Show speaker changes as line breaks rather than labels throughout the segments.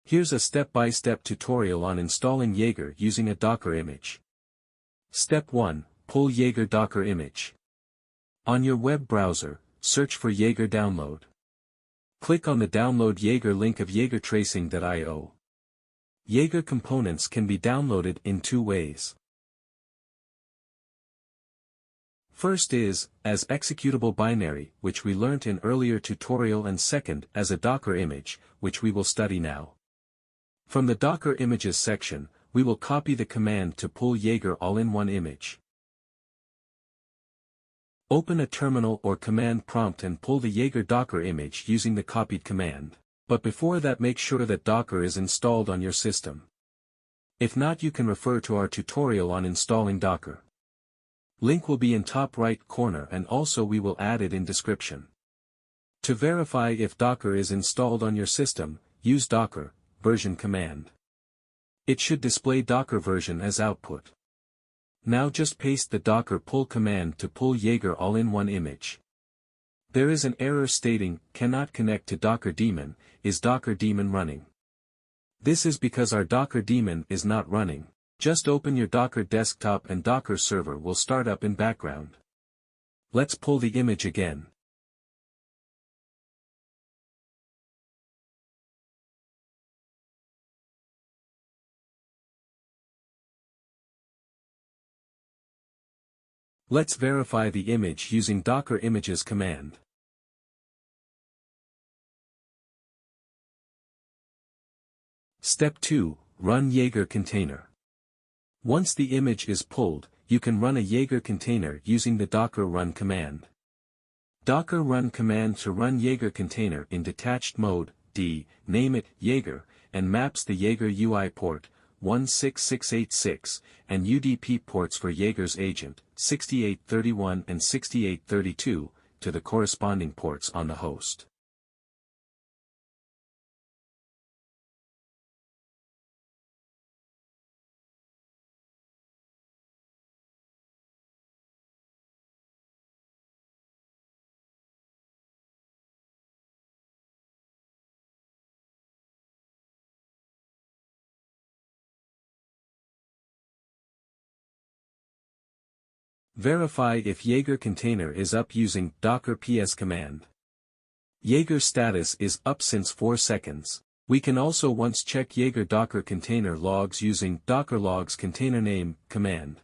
Here's a step-by-step tutorial on installing Jaeger using a Docker image. Step 1. Pull Jaeger Docker image. On your web browser, search for Jaeger download. Click on the Download Jaeger link of jaegertracing.io. Jaeger components can be downloaded in two ways. First is, as executable binary, which we learnt in earlier tutorial, and second, as a Docker image, which we will study now. From the Docker Images section, we will copy the command to pull Jaeger all-in-one image. Open a terminal or command prompt and pull the Jaeger Docker image using the copied command. But before that, make sure that Docker is installed on your system. If not, you can refer to our tutorial on installing Docker. Link will be in top right corner, and also we will add it in description. To verify if Docker is installed on your system, use Docker version command. It should display Docker version as output. Now just paste the Docker pull command to pull Jaeger all-in-one image. There is an error stating, cannot connect to Docker daemon, is Docker daemon running? This is because our Docker daemon is not running. Just open your Docker desktop and Docker server will start up in background. Let's pull the image again. Let's verify the image using Docker images command. Step 2. Run Jaeger container. Once the image is pulled, you can run a Jaeger container using the Docker run command. Docker run command to run Jaeger container in detached mode, name it Jaeger, and maps the Jaeger UI port, 16686, and UDP ports for Jaeger's agent, 6831 and 6832, to the corresponding ports on the host. Verify if Jaeger container is up using Docker ps command. Jaeger status is up since 4 seconds. We can also once check Jaeger Docker container logs using Docker logs container name command.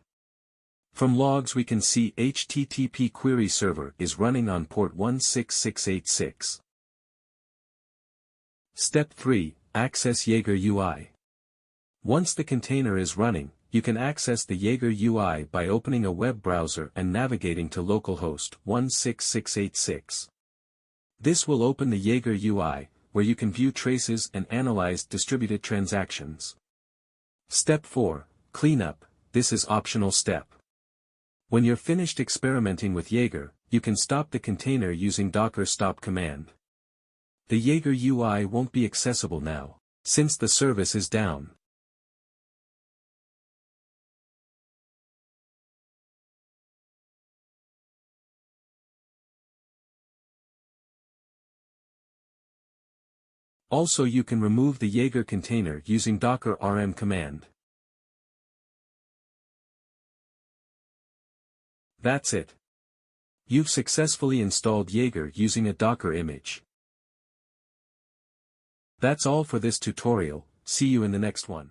From logs we can see HTTP query server is running on port 16686. Step 3. Access Jaeger UI. Once the container is running, you can access the Jaeger UI by opening a web browser and navigating to localhost 16686. This will open the Jaeger UI, where you can view traces and analyze distributed transactions. Step 4. Cleanup. This is optional step. When you're finished experimenting with Jaeger, you can stop the container using Docker stop command. The Jaeger UI won't be accessible now, since the service is down. Also, you can remove the Jaeger container using Docker rm command. That's it. You've successfully installed Jaeger using a Docker image. That's all for this tutorial. See you in the next one.